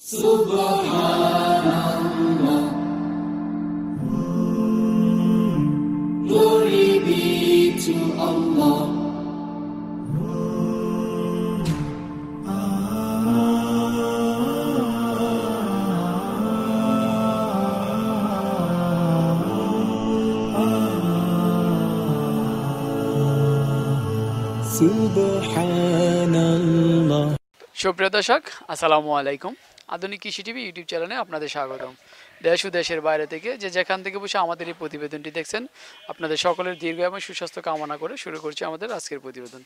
Subhanallah, glory be to Allah. Subhanallah. সুপ্রিয় দর্শক, আসসালামু আলাইকুম। আধুনিক কৃষি টিভি ইউটিউব চ্যানেলে আপনাদের স্বাগতম। দেশ ও দেশের বাইরে থেকে যে যেখান থেকে বসে আমাদের এই প্রতিবেদনটি দেখছেন, আপনাদের সকলের দীর্ঘ এবং সুস্বাস্থ্য কামনা করে শুরু করছি আমাদের আজকের প্রতিবেদন।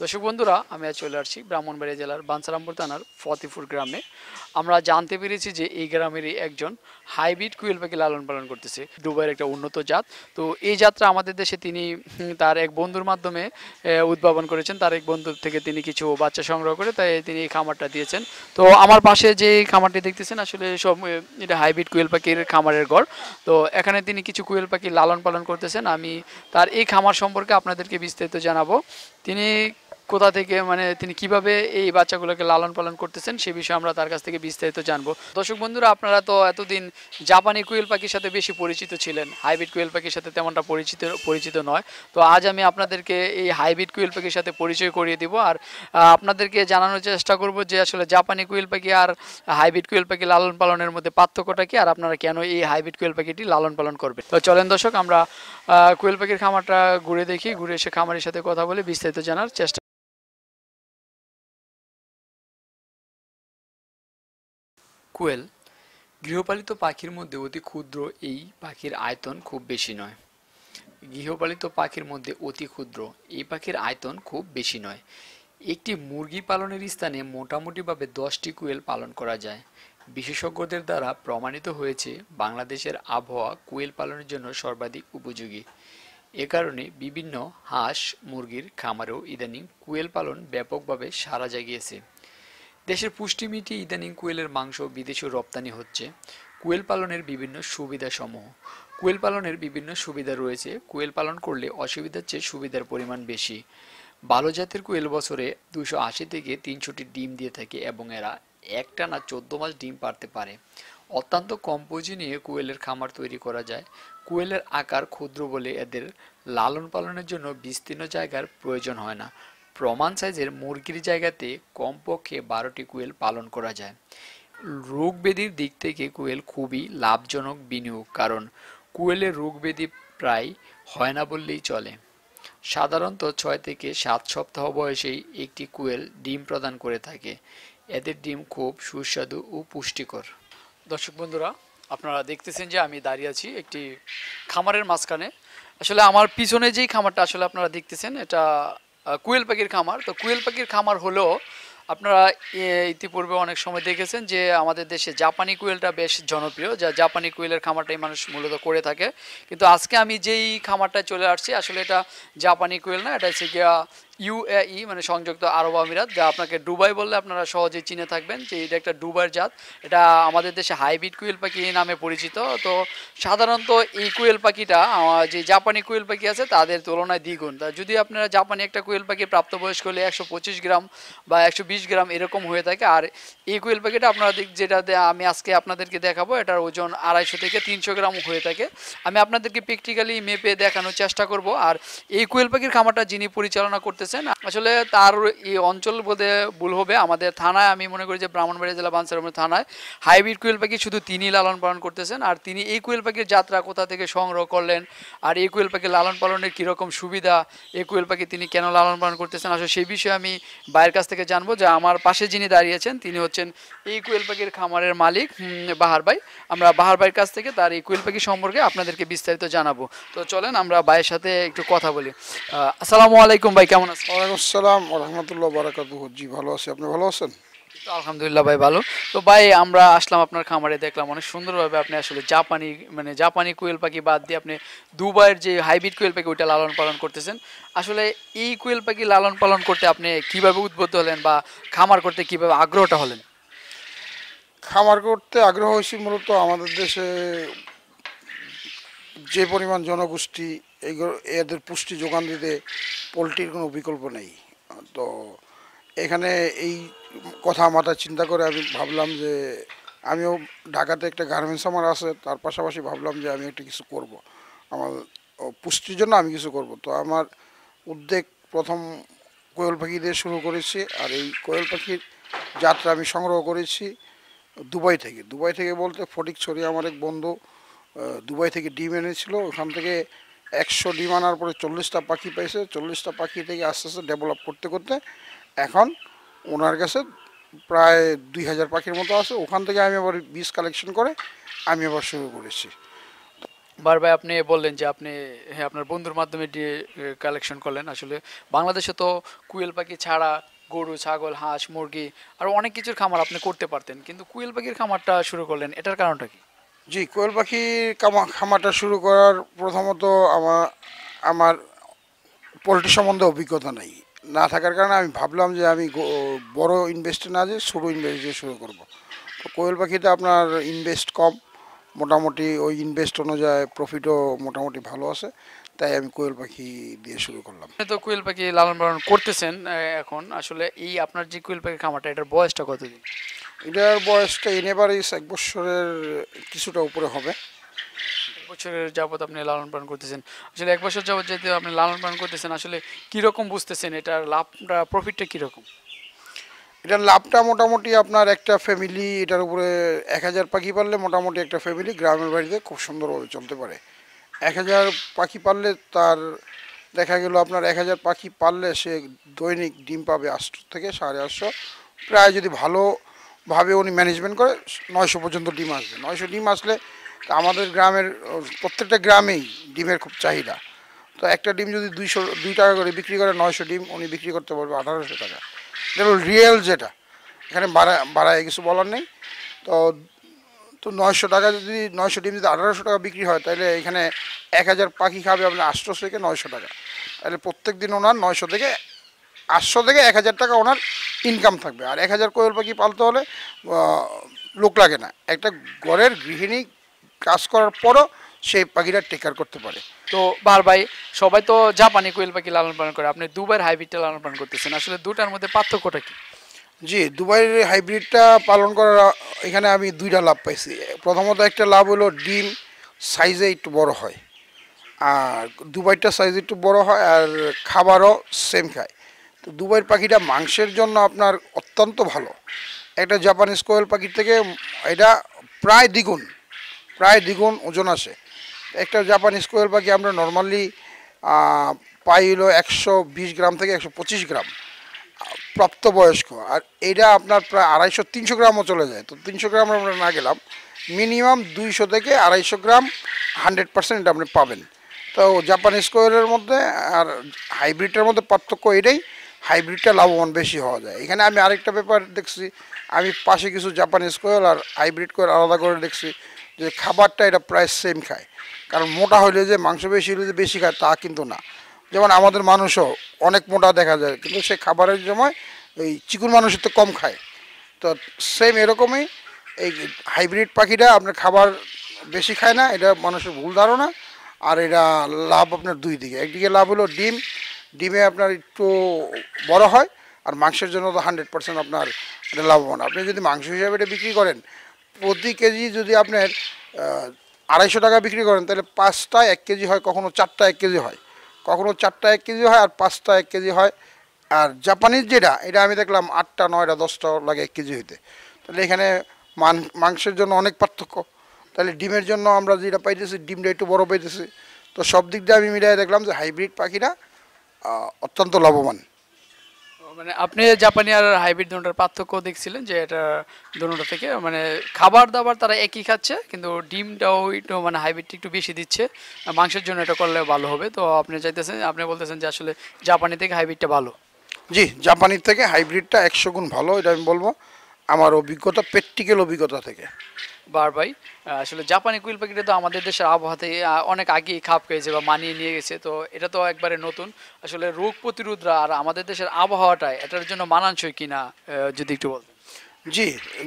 দর্শক বন্ধুরা, আমি আজ চলে আসছি ব্রাহ্মণবাড়িয়া জেলার বাঞ্ছারামপুর থানার ফতেপুর গ্রামে। আমরা জানতে পেরেছি যে এই গ্রামেরই একজন হাইব্রিড কুইল পাখি লালন পালন করতেছে, দুবাইয়ের একটা উন্নত জাত। তো এই জাতটা আমাদের দেশে তিনি তার এক বন্ধুর মাধ্যমে উদ্ভাবন করেছেন। তার এক বন্ধুর থেকে তিনি কিছু বাচ্চা সংগ্রহ করে তাই তিনি এই খামারটা দিয়েছেন। তো আমার পাশে যে খামারটি দেখতেছেন, আসলে সব এটা হাইব্রিড কুইল পাখির খামারের ঘর। তো এখানে তিনি কিছু কুইল পাখি লালন পালন করতেছেন। আমি তার এই খামার সম্পর্কে আপনাদেরকে বিস্তারিত জানাবো। তিনি কোথা থেকে, মানে তিনি কিভাবে এই বাচ্চাগুলোকে লালন পালন করতেছেন সে বিষয়ে আমরা তার কাছ থেকে বিস্তারিত জানবো। দর্শক বন্ধুরা, আপনারা তো এতদিন জাপানি কুইল পাখির সাথে বেশি পরিচিত ছিলেন, হাইব্রিড কুইল পাখির সাথে তেমনটা পরিচিত নয়। তো আজ আমি আপনাদেরকে এই হাইব্রিড কুইল পাখির সাথে পরিচয় করিয়ে দিব, আর আপনাদেরকে জানানোর চেষ্টা করব যে আসলে জাপানি কুইল পাখি আর হাইব্রিড কুইল পাখি লালন পালনের মধ্যে পার্থক্যটা কি, আর আপনারা কেন এই হাইব্রিড কুইল পাখিটি লালন পালন করবেন। তো চলেন দর্শক, আমরা কুইল পাখির খামারটা ঘুরে দেখি, ঘুরে এসে খামারের সাথে কথা বলে বিস্তারিত জানার চেষ্টা। কোয়েল গৃহপালিত পাখির মধ্যে অতি ক্ষুদ্র। এই পাখির আয়তন খুব বেশি নয়। গৃহপালিত পাখির মধ্যে অতি ক্ষুদ্র এই পাখির আয়তন খুব বেশি নয়। একটি মুরগি পালনের স্থানে মোটামুটিভাবে 10টি কোয়েল পালন করা যায়। বিশেষজ্ঞদের দ্বারা প্রমাণিত হয়েছে বাংলাদেশের আবহাওয়া কোয়েল পালনের জন্য সর্বাধিক উপযোগী। এ কারণে বিভিন্ন হাঁস মুরগির খামারেও ইদানিং কোয়েল পালন ব্যাপকভাবে সাড়া জাগিয়েছে। দেশের পুষ্টি মিটিয়ে ইদানিং কোয়েলের মাংস বিদেশেও রপ্তানি হচ্ছে। কোয়েল পালনের বিভিন্ন সুবিধাসমূহ। কোয়েল পালনের বিভিন্ন সুবিধা রয়েছে। কোয়েল পালন করলে অসুবিধার চেয়ে সুবিধার পরিমাণ বেশি। ভালো জাতের কোয়েল বছরে 280 থেকে 300টি ডিম দিয়ে থাকে এবং এরা একটানা 14 মাস ডিম পাড়তে পারে। অত্যন্ত কম পুঁজি নিয়ে কোয়েলের খামার তৈরি করা যায়। কোয়েলের আকার ক্ষুদ্র বলে এদের লালন পালনের জন্য বিস্তীর্ণ জায়গার প্রয়োজন হয় না। প্রমাণ সাইজের মুরগির জায়গাতে কমপক্ষে 12টি কোয়েল পালন করা যায়। রোগ ব্যাধির দিক থেকে কোয়েল খুবই লাভজনক বিনিয়োগ, কারণ কোয়েলের রোগ ব্যাধি প্রায় হয় না বললেই চলে। সাধারণত 6 থেকে 7 সপ্তাহ বয়সেই একটি কোয়েল ডিম প্রদান করে থাকে। এদের ডিম খুব সুস্বাদু ও পুষ্টিকর। দর্শক বন্ধুরা, আপনারা দেখতেছেন যে আমি দাঁড়িয়ে আছি একটি খামারের মাঝখানে। আসলে আমার পিছনে যেই খামারটা আসলে আপনারা দেখতেছেন, এটা কোয়েল পাখির খামার। তো কোয়েল পাখির খামার হলেও আপনারা ইতিপূর্বে অনেক সময় দেখেছেন যে আমাদের দেশে জাপানি কোয়েলটা বেশ জনপ্রিয়, যা জাপানি কোয়েলের খামারটাই মানুষ মূলত করে থাকে। কিন্তু আজকে আমি যেই খামারটায় চলে আসছি, আসলে এটা জাপানি কোয়েল না, এটা হচ্ছে গিয়া ইউএই, মানে সংযুক্ত আরব আমিরাত, যা আপনাকে দুবাই বললে আপনারা সহজেই চিনে থাকবেন যে এটা একটা দুবাইয়ের জাত। এটা আমাদের দেশে হাইব্রিড কোয়েল পাখি নামে পরিচিত। তো সাধারণত এই কোয়েল পাখিটা যে জাপানি কোয়েল পাখি আছে তাদের তুলনায় দ্বিগুণ। তা যদি আপনারা জাপানি একটা কোয়েল পাখি প্রাপ্তবয়স্ক হলে 125 গ্রাম বা 120 গ্রাম এরকম হয়ে থাকে, আর এই কোয়েল পাখিটা আপনারা যেটা আমি আজকে আপনাদেরকে দেখাবো, এটার ওজন 250 থেকে 300 গ্রাম হয়ে থাকে। আমি আপনাদেরকে প্র্যাকটিক্যালি মেপে দেখানোর চেষ্টা করব। আর এই কোয়েল পাখির খামারটা যিনি পরিচালনা করতেছেন, আসলে তার এই অঞ্চল বলতে ভুল হবে, আমাদের থানায় আমি মনে করি যে ব্রাহ্মণবাড়িয়া জেলা বাঞ্ছারামপুর থানায় হাইব্রিড কোয়েল পাখি শুধু তিনি লালন পালন করতেছেন। আর তিনি এই কোয়েল পাখির যাত্রা কোথা থেকে সংগ্রহ করলেন, আর এই কোয়েল পাখি লালন পালনের কীরকম সুবিধা, এই কোয়েল পাখি তিনি কেন লালন পালন করতেছেন, আসলে সেই বিষয়ে আমি ভাইয়ের কাছ থেকে জানবো। যে আমার পাশে যিনি দাঁড়িয়েছেন তিনি হচ্ছেন এই কোয়েল পাখির খামারের মালিক বাহার ভাই। আমরা বাহার ভাইয়ের কাছ থেকে তার এই কোয়েল পাখি সম্পর্কে আপনাদেরকে বিস্তারিত জানাবো। তো চলেন আমরা ভাইয়ের সাথে একটু কথা বলি। আসসালামু আলাইকুম ভাই, কেমন আছেন? ওয়ালাইকুম আসসালাম ওয়া রাহমাতুল্লাহি ওয়া বারাকাতুহু। জি ভালো আছি, আপনি ভালো আছেন? তো আলহামদুলিল্লাহ ভাই, ভালো। তো ভাই, আমরা আসলাম আপনার খামারে, দেখলাম অনেক সুন্দরভাবে আপনি আসলে জাপানি কোয়েল পাখি বাদ দিয়ে আপনি দুবাইয়ের যে হাইব্রিড কোয়েল পাখি ওইটা লালন পালন করতেছেন। আসলে এই কোয়েল পাখি লালন পালন করতে আপনি কিভাবে উদ্বুদ্ধ হলেন, বা খামার করতে কিভাবে আগ্রহটা হলেন? খামার করতে আগ্রহ হয়েছি মূলত আমাদের দেশে যে পরিমাণ জনগোষ্ঠী, এদের পুষ্টি যোগান দিতে পোলট্রির কোনো বিকল্প নেই। তো এখানে এই কথা মাথায় চিন্তা করে আমি ভাবলাম যে আমিও ঢাকাতে একটা গার্মেন্টস আমার আছে, তার পাশাপাশি ভাবলাম যে আমি একটা কিছু করব, আমার পুষ্টির জন্য আমি কিছু করব। তো আমার উদ্যোগ প্রথম কোয়েল পাখি দিয়ে শুরু করেছি। আর এই কোয়েল পাখির যাত্রা আমি সংগ্রহ করেছি দুবাই থেকে বলতে ফটিকছড়ি আমার এক বন্ধু দুবাই থেকে ডিম এনেছিল। ওখান থেকে 100 ডিম আনার পরে 40টা পাখি পাইছে। 40টা পাখি থেকে আস্তে আস্তে ডেভেলপ করতে করতে এখন ওনার কাছে প্রায় 2000 পাখির মতো আছে। ওখান থেকে আমি আবার বীজ কালেকশন করে আমি আবার শুরু করেছি। বার ভাই, আপনি বললেন যে আপনি, হ্যাঁ, আপনার বন্ধুর মাধ্যমে কালেকশন করলেন। আসলে বাংলাদেশে তো কুয়েল পাখি ছাড়া গরু, ছাগল, হাঁস, মুরগি আর অনেক কিছুর খামার আপনি করতে পারতেন, কিন্তু কুয়েল পাখির খামারটা শুরু করলেন, এটার কারণটা কি? জি, কোয়েল পাখির খামারটা শুরু করার প্রথমত আমার আমার পোলট্রি সম্বন্ধে অভিজ্ঞতা নেই, না থাকার কারণে আমি ভাবলাম যে আমি বড় ইনভেস্টে না যে ছোটো ইনভেস্ট দিয়ে শুরু করব। তো কোয়েল পাখিতে আপনার ইনভেস্ট কম, মোটামুটি ওই ইনভেস্ট অনুযায়ী প্রফিটও মোটামুটি ভালো আছে, তাই আমি কোয়েল পাখি দিয়ে শুরু করলাম। আপনি তো কোয়েল পাখি লালন পালন করতেছেন এখন আসলে এই আপনার যে কোয়েল পাখির খামারটা, এটার বয়সটা কতদিন? এটার বয়সটা এভারেজ 1 বছরের কিছুটা উপরে হবে। 1 বছরের যাবত আপনি লালন পালন করতেছেন। আসলে 1 বছর যাবত যেহেতু আপনি লালন পালন করতেছেন, আসলে কিরকম বুঝতেছেন এটার লাভটা, প্রফিটটা কিরকম? এটার লাভটা মোটামুটি আপনার একটা ফ্যামিলি এটার উপরে 1000 পাখি পাললে মোটামুটি একটা ফ্যামিলি গ্রামের বাড়িতে খুব সুন্দরভাবে চলতে পারে। 1000 পাখি পাললে তার দেখা গেল আপনার 1000 পাখি পাললে সে দৈনিক ডিম পাবে 800 থেকে 850। প্রায় যদি ভালোভাবে উনি ম্যানেজমেন্ট করে 900 পর্যন্ত ডিম আসবে। 900 ডিম আসলে তা আমাদের গ্রামের প্রত্যেকটা গ্রামেই ডিমের খুব চাহিদা। তো একটা ডিম যদি 202 টাকা করে বিক্রি করে, 900 ডিম উনি বিক্রি করতে পারবে 1800 টাকা। এটা হলো রিয়েল যেটা, এখানে বাড়ায় কিছু বলার নেই। তো তো 900 টাকা যদি 900 ডিম যদি 1800 টাকা বিক্রি হয়, তাহলে এখানে 1000 পাখি খাবে আপনার 800 থেকে 900 টাকা। তাহলে প্রত্যেক দিন ওনার 900 থেকে 800 থেকে 1000 টাকা ওনার ইনকাম থাকবে। আর 1000 কোয়েল পাখি পালতে হলে লোক লাগে না, একটা ঘরের গৃহিণী কাজ করার পরও সেই পাখিটা টেক কেয়ার করতে পারে। তো বার ভাই, সবাই তো জাপানি কোয়েল পাখি লালন পালন করে, আপনি দুবাইয়ের হাইব্রিডটা লালন পালন করতেছেন, আসলে দুটার মধ্যে পার্থক্যটা কি? জি, দুবাইয়ের হাইব্রিডটা পালন করার এখানে আমি দুইটা লাভ পাইছি। প্রথমত একটা লাভ হলো ডিম সাইজে একটু বড় হয়, আর দুবাইটা সাইজ একটু বড় হয়, আর খাবারও সেম খায়। তো দুবাইয়ের পাখিটা মাংসের জন্য আপনার অত্যন্ত ভালো। একটা জাপানিজ কোয়েল পাখির থেকে এটা প্রায় দ্বিগুণ প্রায় দ্বিগুণ ওজন আসে। একটা জাপানিজ কোয়েল পাখি আমরা নর্মালি পাই হলো 120 গ্রাম থেকে 125 গ্রাম প্রাপ্তবয়স্ক, আর এটা আপনার প্রায় 250-300 গ্রামও চলে যায়। তো 300 গ্রাম আমরা না গেলাম, মিনিমাম 200 থেকে 250 গ্রাম 100% এটা আপনি পাবেন। তো জাপানিজ কোয়েলের মধ্যে আর হাইব্রিডের মধ্যে পার্থক্য এটাই, হাইব্রিডটা লাভবান বেশি হওয়া যায়। এখানে আমি আরেকটা ব্যাপার দেখছি, আমি পাশে কিছু জাপানিজ কোয়েল আর হাইব্রিড কোয়েল আলাদা করে দেখছি যে খাবারটা এটা প্রায় সেম খায়। কারণ মোটা হলে যে মাংস বেশি হলে যে বেশি খায় তা কিন্তু না। যেমন আমাদের মানুষও অনেক মোটা দেখা যায়, কিন্তু সে খাবারের সময় ওই চিকুন মানুষের তো কম খায়। তো সেম এরকমই এই হাইব্রিড পাখিটা আপনার খাবার বেশি খায় না, এটা মানুষের ভুল ধারণা। আর এটা লাভ আপনার দুই দিকে, একদিকে লাভ হলো ডিমে আপনার একটু বড় হয়, আর মাংসের জন্য তো 100% আপনার এটা লাভবান। আপনি যদি মাংস হিসাবে এটা বিক্রি করেন, প্রতি কেজি যদি আপনার 250 টাকা বিক্রি করেন, তাহলে 5টা 1 কেজি হয়, কখনো 4টা 1 কেজি হয়, কখনো 4টা 1 কেজি হয়, আর 5টা 1 কেজি হয়। আর জাপানিজ যেটা, এটা আমি দেখলাম 8টা 9টা 10টা লাগে 1 কেজি হইতে। তাহলে এখানে মাংসের জন্য অনেক পার্থক্য। তাহলে ডিমের জন্য আমরা যেটা পাইতেছি, ডিমটা একটু বড় পাইতেছি। তো সব দিক দিয়ে আমি মিলাই দেখলাম যে হাইব্রিড পাখিটা অত্যন্ত লাভবান। মানে আপনি জাপানি আর হাইব্রিড দুটোর পার্থক্য দেখছিলেন যে এটা দুটো থেকে মানে খাবার দাবার তারা একই খাচ্ছে, কিন্তু ডিমটাও একটু মানে হাইব্রিডটা একটু বেশি দিচ্ছে। মাংসের জন্য এটা করলে ভালো হবে। তো আপনি চাইতেছেন, আপনি বলতেছেন যে আসলে জাপানি থেকে হাইব্রিডটা ভালো। জি, জাপানির থেকে হাইব্রিডটা 100 গুণ ভালো, এটা আমি বলবো আমার অভিজ্ঞতা, প্র্যাকটিক্যাল অভিজ্ঞতা থেকে। বার ভাই, আসলে জাপানি কুইল পাখিটা তো আমাদের দেশের আবহাওয়াতে অনেক আগেই খাপ পেয়েছে বা মানিয়ে নিয়ে গেছে, তো এটা তো একবারে নতুন। আসলে রোগ প্রতিরোধরা আর আমাদের দেশের আবহাওয়াটা এটার জন্য মানানসই কিনা যদি একটু বলতেন। জি,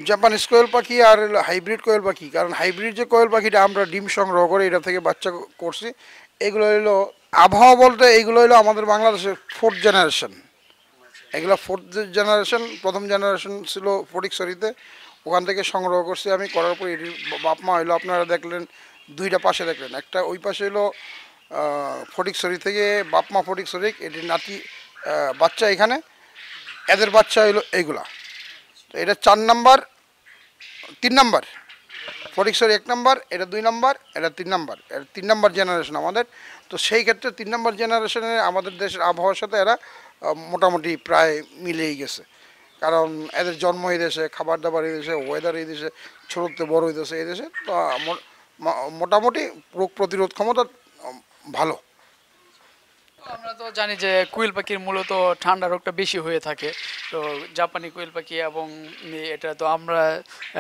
জাপানিজ কোয়েল পাখি আর হাইব্রিড কোয়েল পাখি, কারণ হাইব্রিড যে কোয়েল পাখিটা আমরা ডিম সংগ্রহ করে এটা থেকে বাচ্চা করছি, এগুলো হলো আবহাওয়া বলতে এইগুলো হলো আমাদের বাংলাদেশের 4th জেনারেশন। এগুলো 4th জেনারেশন। প্রথম জেনারেশন ছিল ফটিকছড়িতে, ওখান থেকে সংগ্রহ করছি আমি, করার পর এটির বাপ মা হইলো আপনারা দেখলেন দুইটা পাশে দেখলেন, একটা ওই পাশে হলো ফটিকছড়ি থেকে বাপ মা ফটিকছড়ি, এটির নাতি বাচ্চা এখানে, এদের বাচ্চা হইলো এইগুলা। তো এটা 4 নাম্বার 3 নাম্বার, ফটিকছড়ি 1 নাম্বার, এটা 2 নাম্বার, এটা 3 নাম্বার, এটা 3 নাম্বার জেনারেশন আমাদের। তো সেই ক্ষেত্রে 3 নাম্বার জেনারেশনে আমাদের দেশের আবহাওয়ার সাথে এরা মোটামুটি প্রায় মিলেই গেছে, কারণ এদের জন্ম এই দেশে, খাবার দাবার এই দেশে, ওয়েদার এই দেশে, ছোটোতে বড় হইতেছে এই দেশে। তো মোটামুটি রোগ প্রতিরোধ ক্ষমতা ভালো। আমরা তো জানি যে কুইল পাখির মূলত ঠান্ডা রোগটা বেশি হয়ে থাকে, তো জাপানি কুইল পাখি এবং এটা তো আমরা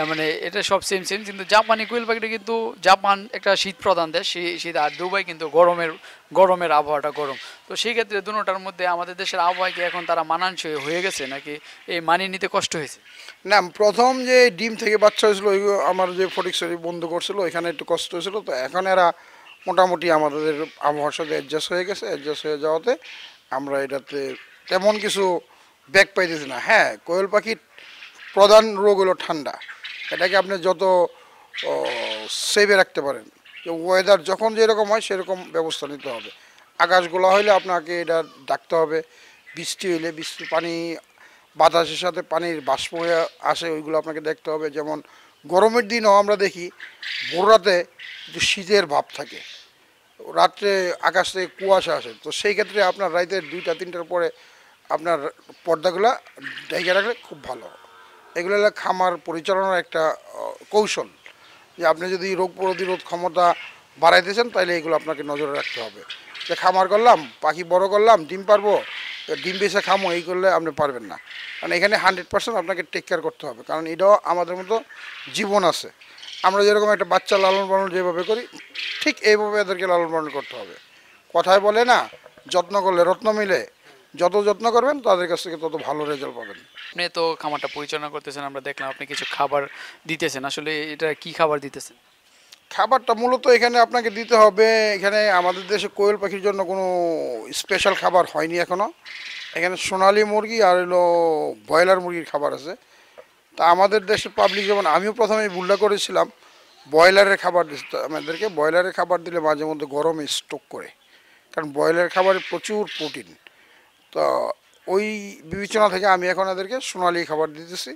মানে এটা সব সেম সেম, কিন্তু জাপানি কুইল পাখিটা কিন্তু জাপান একটা শীত প্রধান দেশ, সেই শীত, আর দুবাই কিন্তু গরমের আবহাওয়াটা গরম। তো সেই ক্ষেত্রে দুটোটার মধ্যে আমাদের দেশের আবহাওয়া কি এখন তারা মানানসই হয়ে গেছে নাকি এই মানিয়ে নিতে কষ্ট হয়েছে? না, প্রথম যে ডিম থেকে বাচ্চা হয়েছিল ওই আমার যে ফটিকছড়ি বন্ধ করছিল এখানে একটু কষ্ট হয়েছিল। তো এখন এরা মোটামুটি আমাদের আবহাওয়ার সাথে অ্যাডজাস্ট হয়ে গেছে, অ্যাডজাস্ট হয়ে যাওয়াতে আমরা এটাতে তেমন কিছু ব্যাক পাইতেছি না। হ্যাঁ, কোয়েল পাখির প্রধান রোগ হলো ঠান্ডা, এটাকে আপনি যত সেভে রাখতে পারেন, যে ওয়েদার যখন যেরকম হয় সেরকম ব্যবস্থা নিতে হবে। আকাশ গোলা হইলে আপনাকে এটা ডাকতে হবে, বৃষ্টি হইলে বৃষ্টির পানি বাতাসের সাথে পানির বাষ্প হয়ে আসে, ওইগুলো আপনাকে দেখতে হবে। যেমন গরমের দিনও আমরা দেখি ভোর রাতে যে শীতের ভাব থাকে, রাত্রে আকাশ থেকে কুয়াশা আসে, তো সেই ক্ষেত্রে আপনার রাতের 2টা 3টার পরে আপনার পর্দাগুলো ঢেকে রাখলে খুব ভালো। এগুলো হলো খামার পরিচালনার একটা কৌশল, যে আপনি যদি রোগ প্রতিরোধ ক্ষমতা বাড়াইতে চান তাহলে এগুলো আপনাকে নজরে রাখতে হবে। যে খামার করলাম, পাখি বড় করলাম, ডিম পারবো, ডিম বেচে খামো, এই করলে আপনি পারবেন না। কারণ এখানে 100% আপনাকে টেক কেয়ার করতে হবে, কারণ এটাও আমাদের মতো জীবন আছে। আমরা যেরকম একটা বাচ্চা লালন পালন যেভাবে করি, ঠিক এইভাবে এদেরকে লালন পালন করতে হবে। কথায় বলে না, যত্ন করলে রত্ন মিলে, যত যত্ন করবেন তাদের কাছ থেকে তত ভালো রেজাল্ট পাবেন। আপনি তো খামারটা পরিচালনা করতেছেন, আমরা দেখলাম আপনি কিছু খাবার দিতেছেন, আসলে এটা কি খাবার দিতেছেন? খাবারটা মূলত এখানে আপনাকে দিতে হবে, এখানে আমাদের দেশে কোয়েল পাখির জন্য কোনো স্পেশাল খাবার হয়নি এখনও। এখানে সোনালি মুরগি আর হলো ব্রয়লার মুরগির খাবার আছে। তা আমাদের দেশের পাবলিক, যেমন আমিও প্রথমে ভুলটা করেছিলাম, ব্রয়লারের খাবার দিতে আমাদেরকে। ব্রয়লারের খাবার দিলে মাঝে মধ্যে গরমে স্ট্রোক করে, কারণ ব্রয়লারের খাবারে প্রচুর প্রোটিন। তো ওই বিবেচনা থেকে আমি এখন এদেরকে সোনালি খাবার দিতেছি।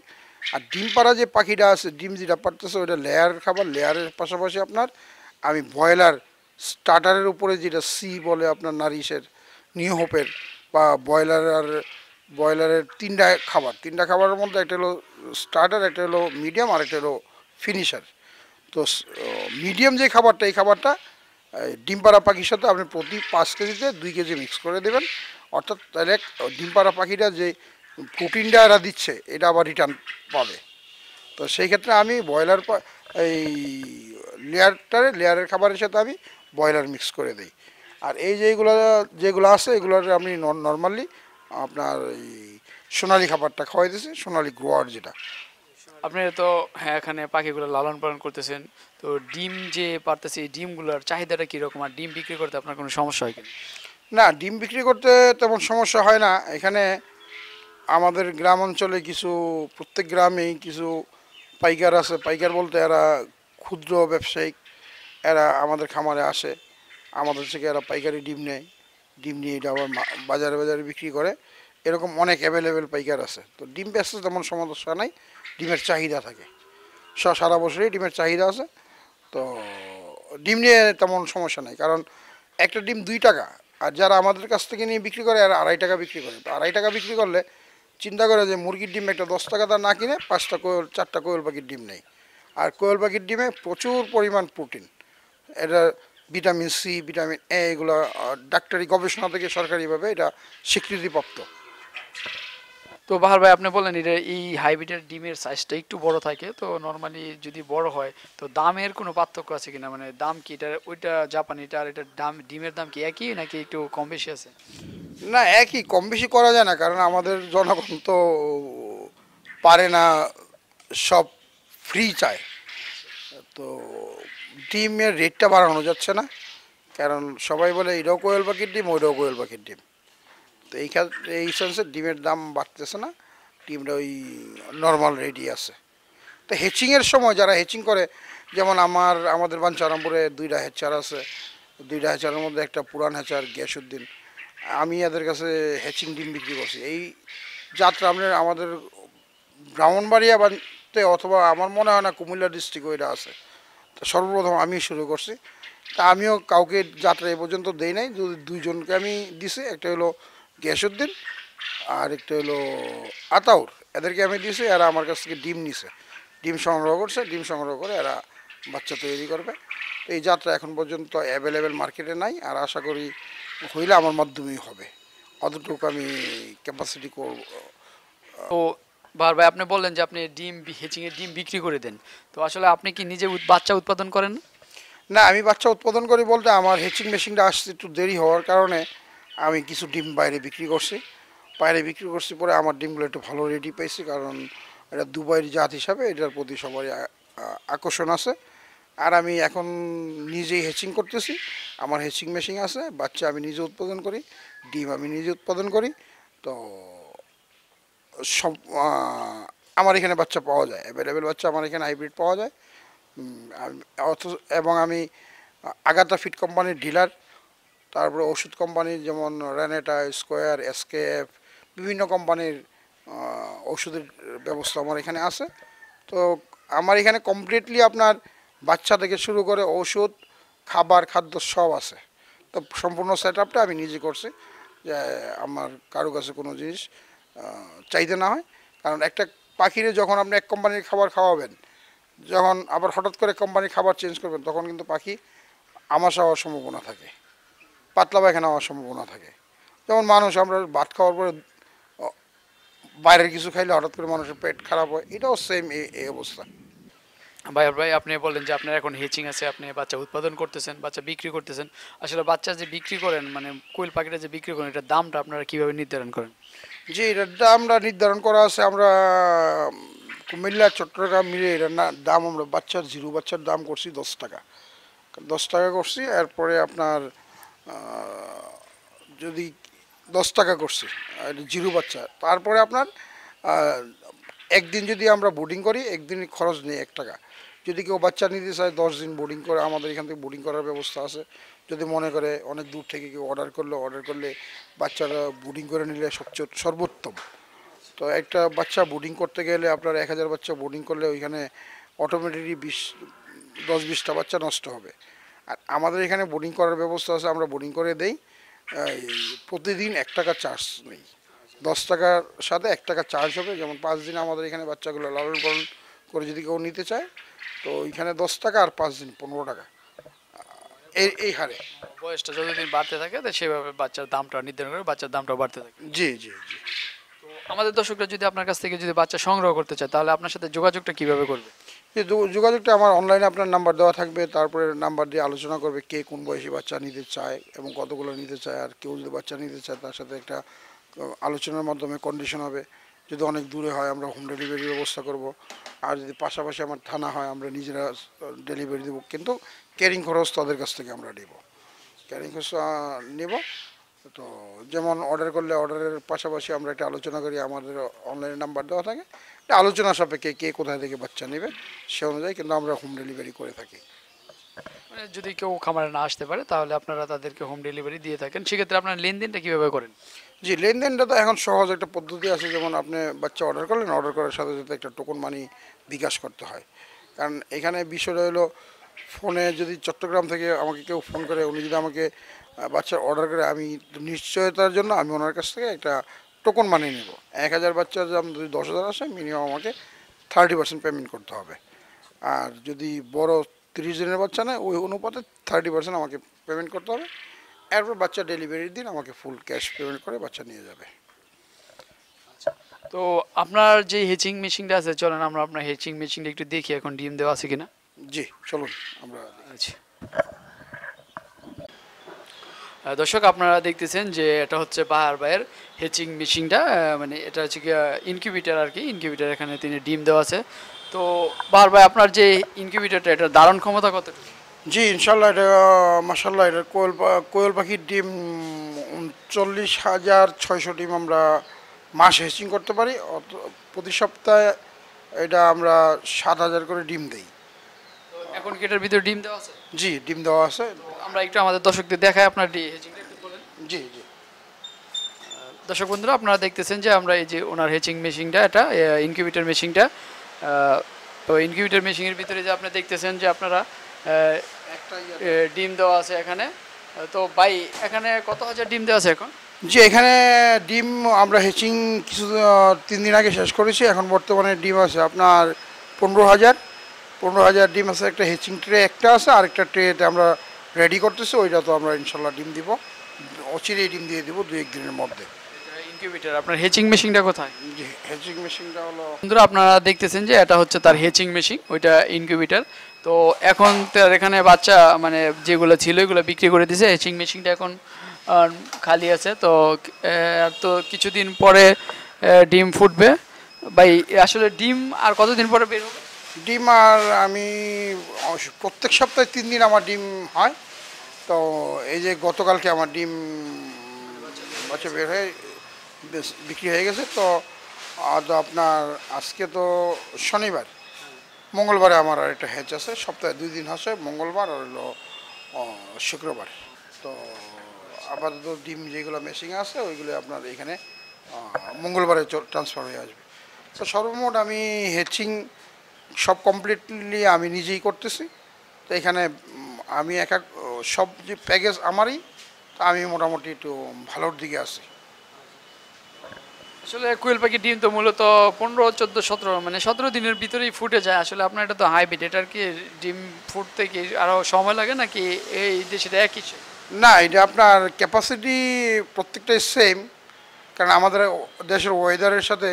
আর ডিম পাড়া যে পাখিটা আছে, ডিম যেটা পারতেছে ওইটা লেয়ারের খাবার, লেয়ারের পাশাপাশি আপনার আমি ব্রয়লার স্টার্টারের উপরে যেটা সি বলে আপনার নারিশের, নিউ হোপের বা ব্রয়লারের 3টা খাবারের মধ্যে একটা হলো স্টার্টার, একটা হলো মিডিয়াম, আর একটা হলো ফিনিশার। তো মিডিয়াম যে খাবারটা, এই খাবারটা ডিম পাড়া পাখির সাথে আপনি প্রতি 5 কেজিতে 2 কেজি মিক্স করে দেবেন। অর্থাৎ তাহলে ডিম পাড়া পাখিটা যে প্রোটিনটা এরা দিচ্ছে এটা আবার রিটার্ন পাবে। তো সেই ক্ষেত্রে আমি এই লেয়ারের খাবারের সাথে আমি ব্রয়লার মিক্স করে দিই। আর এই যেগুলো আছে এগুলোর আমি নর্মালি আপনার এই সোনালি খাবারটা খাওয়াই দিয়েছি, সোনালি গ্রোয়ার যেটা। আপনি তো হ্যাঁ এখানে পাখিগুলো লালন পালন করতেছেন, তো ডিম যে পারতেছে এই ডিমগুলোর চাহিদাটা কীরকম, আর ডিম বিক্রি করতে আপনার কোনো সমস্যা হয় কিনা? না, ডিম বিক্রি করতে তেমন সমস্যা হয় না। এখানে আমাদের গ্রাম অঞ্চলে প্রত্যেক গ্রামেই কিছু পাইকার আছে। পাইকার বলতে এরা ক্ষুদ্র ব্যবসায়িক, এরা আমাদের খামারে আসে, আমাদের থেকে এরা পাইকারি ডিম নেয়, ডিম নিয়ে এটা আবার বাজারে বাজারে বিক্রি করে। এরকম অনেক অ্যাভেলেবেল পাইকার আছে। তো ডিম বেচতে তেমন সমস্যা নাই, ডিমের চাহিদা থাকে, সারা বছরই ডিমের চাহিদা আছে। তো ডিম নিয়ে তেমন সমস্যা নাই, কারণ একটা ডিম 2 টাকা, আর যারা আমাদের কাছ থেকে নিয়ে বিক্রি করে এরা 2.5 টাকা বিক্রি করে। তো 2.5 টাকা বিক্রি করলে চিন্তা করে যে মুরগির ডিম একটা 10 টাকা তার না কিনে 4টা কোয়েল পাখির ডিম নেই। আর কোয়েল পাখির ডিমে প্রচুর পরিমাণ প্রোটিন, এটা ভিটামিন সি, ভিটামিন এ, এগুলো ডাক্তারি গবেষণা থেকে সরকারিভাবে এটা স্বীকৃতিপ্রাপ্ত। তো বাহার ভাই, আপনি বললেন এটা এই হাইব্রিডের ডিমের সাইজটা একটু বড় থাকে, তো নর্মালি যদি বড় হয় তো দামের কোনো পার্থক্য আছে কিনা, মানে দাম কি এটা, ওইটা জাপানিটা আর এটার দাম, ডিমের দাম কি একই নাকি একটু কম বেশি আছে? না, একই, কম বেশি করা যায় না, কারণ আমাদের জনগণ তো পারে না, সব ফ্রি চায়। তো ডিমের রেটটা বাড়ানো যাচ্ছে না, কারণ সবাই বলে এটাও কোয়েল পাখির ডিম, ওইটাও কোয়েল পাখির ডিম। তো এই সেন্সে ডিমের দাম বাড়তেছে না, ডিমটা ওই নর্মাল রেটই আছে। তো তো হ্যাচিংয়ের সময় যারা হ্যাচিং করে, যেমন আমাদের বাঞ্ছারামপুরে 2টা হ্যাচার আছে, 2টা হ্যাচারের মধ্যে একটা পুরান হ্যাচার গিয়াসুদ্দিন, আমি এদের কাছে হ্যাচিং ডিম বিক্রি করছি। এই যাত্রা আমাদের ব্রাহ্মণবাড়িয়া বানতে, অথবা আমার মনে হয় না কুমিল্লা ডিস্ট্রিক্ট ওইটা আছে, তো সর্বপ্রথম আমি শুরু করছি। তা আমিও কাউকে যাত্রা এ পর্যন্ত দেই নাই, দুইজনকে আমি দিছি, একটা হলো গিয়াসুদ্দিন আর একটা হলো আতাউর, এদেরকে আমি দিয়েছি। এরা আমার কাছ থেকে ডিম নিছে, ডিম সংগ্রহ করছে, ডিম সংগ্রহ করে এরা বাচ্চা তৈরি করবে। তো এই যাত্রা এখন পর্যন্ত অ্যাভেলেবেল মার্কেটে নাই, আর আশা করি হইলে আমার মাধ্যমেই হবে, অতটুকু আমি ক্যাপাসিটি করব। তো বাহার ভাই, আপনি বললেন যে আপনি ডিম হেচিং এর ডিম বিক্রি করে দেন, তো আসলে আপনি কি নিজে বাচ্চা উৎপাদন করেন? না, আমি বাচ্চা উৎপাদন করি বলতে আমার হেচিং মেশিনটা আসতে একটু দেরি হওয়ার কারণে আমি কিছু ডিম বাইরে বিক্রি করছি। পরে আমার ডিমগুলো একটু ভালো রেডি পাইছি, কারণ এটা দুবাইয়ের জাত হিসাবে এটার প্রতি সবারই আকর্ষণ আছে। আর আমি এখন নিজেই হেচিং করতেছি, আমার হেচিং মেশিন আছে, বাচ্চা আমি নিজে উৎপাদন করি, ডিম আমি নিজে উৎপাদন করি। তো সব আমার এখানে বাচ্চা পাওয়া যায়, অ্যাভেলেবেল বাচ্চা আমার এখানে হাইব্রিড পাওয়া যায়। এবং আমি আগাতা ফিড কোম্পানির ডিলার, তারপরে ওষুধ কোম্পানির যেমন রেনেটা, স্কোয়ার, এসকেএফ, বিভিন্ন কোম্পানির ওষুধের ব্যবস্থা আমার এখানে আছে। তো আমার এখানে কমপ্লিটলি আপনার বাচ্চা থেকে শুরু করে ওষুধ, খাবার, খাদ্য সব আছে। তো সম্পূর্ণ সেট আপটা আমি নিজে করছি, যে আমার কারো কাছে কোনো জিনিস চাইতে না হয়। কারণ একটা পাখিরে যখন আপনি এক কোম্পানির খাবার খাওয়াবেন, যখন আবার হঠাৎ করে কোম্পানির খাবার চেঞ্জ করবেন, তখন কিন্তু পাখি আমাশা হওয়ার সম্ভাবনা থাকে, পাতলা পায়খানা হওয়ার সম্ভাবনা থাকে। যেমন মানুষ, আমরা ভাত খাওয়ার পরে বাইরের কিছু খাইলে হঠাৎ করে মানুষের পেট খারাপ হয়, এটাও সেম এই অবস্থা। ভাই ভাই, আপনি বললেন যে আপনার এখন হেচিং আছে, আপনি বাচ্চা উৎপাদন করতেছেন, বাচ্চা বিক্রি করতেছেন। আসলে বাচ্চা যে বিক্রি করেন, মানে কোয়েল পাখিটা যে বিক্রি করেন, এটার দামটা আপনারা কিভাবে নির্ধারণ করেন? জি, এটার দামটা নির্ধারণ করা আছে, আমরা কুমিল্লা, চট্টগ্রাম মিলে এটার দাম আমরা জিরো বাচ্চার দাম করছি 10 টাকা, 10 টাকা করছি। এরপরে আপনার যদি 10 টাকা করছি জিরো বাচ্চা, তারপরে আপনার একদিন যদি আমরা বোর্ডিং করি, একদিন খরচ নেই 1 টাকা। যদি কেউ বাচ্চা নিতে চায় 10 দিন বোর্ডিং করে, আমাদের এখান থেকে বোর্ডিং করার ব্যবস্থা আছে। যদি মনে করে অনেক দূর থেকে কেউ অর্ডার করলে বাচ্চারা বোর্ডিং করে নিলে সবচেয়ে সর্বোত্তম। তো একটা বাচ্চা বোর্ডিং করতে গেলে আপনার 1000 বাচ্চা বোর্ডিং করলে ওইখানে অটোমেটিকলি 10-20টা বাচ্চা নষ্ট হবে। আর আমাদের এখানে বোর্ডিং করার ব্যবস্থা আছে, আমরা বোর্ডিং করে দেই। প্রতিদিন 1 টাকা চার্জ নেই, 10 টাকার সাথে 1 টাকা চার্জ হবে। যেমন 5 দিন আমাদের এখানে বাচ্চাগুলো লালন পালন করে যদি কেউ নিতে চায়, তো ওইখানে 10 টাকা, আর 5 দিন 15 টাকা, এই হারে। বয়সটা যতদিন বাড়তে থাকে, তো সেভাবে বাচ্চার দামটা নির্ধারণ করে বাচ্চার দামটা বাড়তে থাকে। জি জি জি। তো আমাদের দর্শকরা যদি আপনার কাছ থেকে যদি বাচ্চা সংগ্রহ করতে চায়, তাহলে আপনার সাথে যোগাযোগটা কিভাবে করবে? যে যোগাযোগটা আমার অনলাইনে আপনার নাম্বার দেওয়া থাকবে, তারপরে নাম্বার দিয়ে আলোচনা করবে কে কোন বয়সী বাচ্চা নিতে চায় এবং কতগুলো নিতে চায়। আর কেউ যদি বাচ্চা নিতে চায়, তার সাথে একটা আলোচনার মাধ্যমে কন্ডিশন হবে। যদি অনেক দূরে হয়, আমরা হোম ডেলিভারির ব্যবস্থা করব। আর যদি পাশাপাশি আমার থানা হয়, আমরা নিজেরা ডেলিভারি দেবো, কিন্তু ক্যারিং খরচ তাদের কাছ থেকে আমরা নেব, ক্যারিং খরচ নেব। তো যেমন অর্ডার করলে অর্ডারের পাশাপাশি আমরা একটা আলোচনা করি, আমাদের অনলাইনে নাম্বার দেওয়া থাকে, এটা আলোচনা সাপেক্ষে কে কোথায় থেকে বাচ্চা নেবে সে অনুযায়ী কিন্তু আমরা হোম ডেলিভারি করে থাকি। মানে যদি কেউ খামারে না আসতে পারে, তাহলে আপনারা তাদেরকে হোম ডেলিভারি দিয়ে থাকেন। সেক্ষেত্রে আপনার লেনদেনটা কিভাবে করেন? জি, লেনদেনটা তো এখন সহজ একটা পদ্ধতি আছে। যেমন আপনি বাচ্চা অর্ডার করলেন, অর্ডার করার সাথে সাথে একটা টোকন মানি বিকাশ করতে হয়। কারণ এখানে বিষয়টা হলো, ফোনে যদি চট্টগ্রাম থেকে আমাকে কেউ ফোন করে, উনি যদি আমাকে বাচ্চার অর্ডার করে, আমি নিশ্চয়তার জন্য আমি ওনার কাছ থেকে একটা টোকন মানি নেব। 1000 বাচ্চার দাম যদি 10,000 আসে, মিনিমাম আমাকে 30% পেমেন্ট করতে হবে। আর যদি বড় 30 দিনের বাচ্চা নেয়, ওই অনুপাতে 30% আমাকে পেমেন্ট করতে হবে। এরপর বাচ্চা ডেলিভারির দিন আমাকে ফুল ক্যাশ পেমেন্ট করে বাচ্চা নিয়ে যাবে। তো আপনার যে হেচিং মেশিনটা আছে, চলেন আমরা আপনার হেচিং মেশিনটা একটু দেখি এখন ডিম দেওয়া আছে কিনা। জি, চলুন আমরা। আচ্ছা, দর্শক আপনারা দেখতেছেন যে এটা হচ্ছে বাহার ভাইয়ের হেচিং মেশিনটা, মানে এটা হচ্ছে কি ইনকিউবেটার আর কি। ইনকিউবেটার, এখানে তিনি ডিম দেওয়া আছে। তো বাহার ভাই, আপনার যে ইনকিউবেটারটা, এটার ধারণ ক্ষমতা কত? জি, ইনশাল্লাহ এটা মাসাল্লাহ, এটা কোয়েল পাখির ডিম 39,600 ডিম আমরা মাসে হেচিং করতে পারি। প্রতি সপ্তাহে এটা আমরা 7,000 করে ডিম দেই। এখন কি এটার ভিতরে ডিম দেওয়া আছে? জি, ডিম দেওয়া আছে। আমরা একটু আমাদের দর্শকদের দেখাই আপনার হেচিংটা একটু বলেন। জি জি। দর্শক বন্ধুরা, আপনারা দেখতেছেন যে আমরা এই যে ওনার হেচিং মেশিনটা, এটা ইনকিউবেটর মেশিনটা, তো ইনকিউবেটর মেশিনের ভিতরে যে আপনি দেখতেছেন যে আপনারা ডিম দেওয়া আছে এখানে। তো ভাই, এখানে কত হাজার ডিম দেওয়া আছে এখন? জি, এখানে ডিম আমরা হেচিং 3 দিন আগে শেষ করেছি। এখন বর্তমানে ডিম আছে আপনার 15,000 ডিম আছে। একটা হেচিং ট্রে একটা আছে, আর একটা ট্রেতে আমরা রেডি করতেছি। ওইটা তো আমরা ইনশাল্লাহ ডিম দিব, অচিরেই ডিম দিয়ে দিব 2-1 দিনের মধ্যে। ইনকিউবেটর, আপনার হেচিং মেশিনটা কোথায়? জি, হেচিং মেশিনটা হলো বন্ধুরা, আপনারা দেখতেছেন যে এটা হচ্ছে তার হেচিং মেশিন, ওইটা ইনকিউবেটর। তো এখন তার এখানে বাচ্চা মানে যেগুলো ছিল এগুলো বিক্রি করে দিয়েছে। হেচিং মেশিনটা এখন খালি আছে। তো তো কিছুদিন পরে ডিম ফুটবে। ভাই, আসলে ডিম আর কতদিন পরে বের হবে? ডিম আর আমি প্রত্যেক সপ্তাহে 3 দিন আমার ডিম হয়। তো এই যে গতকালকে আমার ডিম বাচ্চা বের হয়ে বিক্রি হয়ে গেছে। তো আজ আপনার আজকে তো শনিবার, মঙ্গলবারে আমার আর একটা হ্যাচ আছে। সপ্তাহে 2 দিন আসে, মঙ্গলবার আর হলো শুক্রবার। তো আপাতত ডিম যেগুলো মেশিং আছে ওইগুলো আপনার এখানে মঙ্গলবারে ট্রান্সফার হয়ে আসবে। তো সর্বমোট আমি হেচিং সব কমপ্লিটলি আমি নিজেই করতেছি। তো এখানে আমি সব যে প্যাকেজ আমারই, তো আমি মোটামুটি একটু ভালোর দিকে আছি। আসলে কোয়েল পাখি ডিম তো মূলত 15, 14, 17 মানে 17 দিনের ভিতরেই ফুটে যায়। আসলে আপনার এটা তো হাইব্রিড, এটার কি ডিম ফুটতে কি আরও সময় লাগে নাকি এই দেশে একই? না, এটা আপনার ক্যাপাসিটি প্রত্যেকটাই সেম। কারণ আমাদের দেশের ওয়েদারের সাথে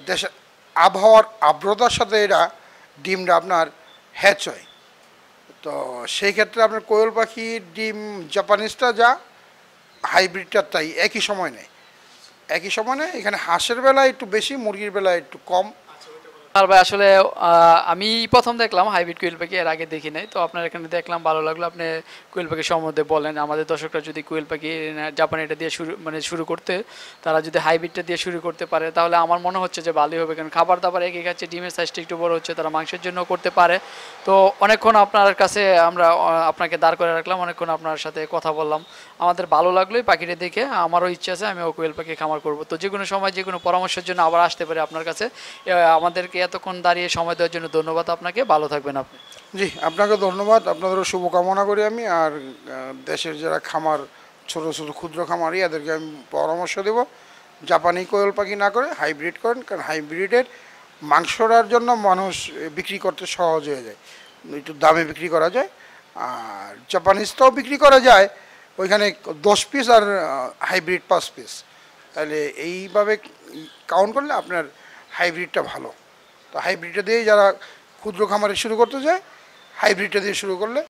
দেশের আবহাওয়ার আর্দ্রতার সাথে এটা ডিমটা আপনার হ্যাচ হয়। তো সেই ক্ষেত্রে আপনার কোয়েল পাখির ডিম জাপানিজটা যা, হাইব্রিডটা তাই একই সময় নেয়। একই সময় নেয়। এখানে হাঁসের বেলায় একটু বেশি, মুরগির বেলায় একটু কম। আর ভাই, আসলে আমি প্রথম দেখলাম হাইব্রিড কোয়েল পাখি, এর আগে দেখি নাই। তো আপনার এখানে দেখলাম, ভালো লাগলো। আপনি কোয়েল পাখি সম্বন্ধে বলেন। আমাদের দর্শকরা যদি কোয়েল পাখি জাপানিটা দিয়ে শুরু করতে, তারা যদি হাইব্রিডটা দিয়ে শুরু করতে পারে, তাহলে আমার মনে হচ্ছে যে ভালোই হবে। কারণ খাবার দাবার একই খাচ্ছে, ডিমের সাইজটা একটু বড় হচ্ছে, তারা মাংসের জন্য করতে পারে। তো অনেকক্ষণ আপনার কাছে আমরা আপনাকে দাঁড় করে রাখলাম, অনেকক্ষণ আপনার সাথে কথা বললাম। আমাদের ভালো লাগলোই পাখিটা দেখে। আমারও ইচ্ছা আছে আমিও কোয়েল পাখি খামার করব। তো যে কোনো সময় যে কোনো পরামর্শের জন্য আবার আসতে পারি আপনার কাছে। আমাদেরকে এতক্ষণ দাঁড়িয়ে সময় দেওয়ার জন্য ধন্যবাদ আপনাকে। ভালো থাকবেন আপনি। জি, আপনাকে ধন্যবাদ। আপনাদেরও শুভকামনা করি আমি। আর দেশের যারা খামার, ছোটো ছোটো ক্ষুদ্র খামারি, এদেরকে আমি পরামর্শ দেব জাপানি কোয়েল পাখি না করে হাইব্রিড করেন। কারণ হাইব্রিডের মাংসটার জন্য মানুষ বিক্রি করতে সহজ হয়ে যায়, একটু দামে বিক্রি করা যায়। আর জাপানিজটাও বিক্রি করা যায়, ওইখানে 10 পিস আর হাইব্রিড 5 পিস। তাহলে এইভাবে কাউন্ট করলে আপনার হাইব্রিডটা ভালো। তো হাইব্রিডটা দিয়ে যারা ক্ষুদ্র খামারে শুরু করতে চায়, হাইব্রিডটা দিয়ে শুরু করলে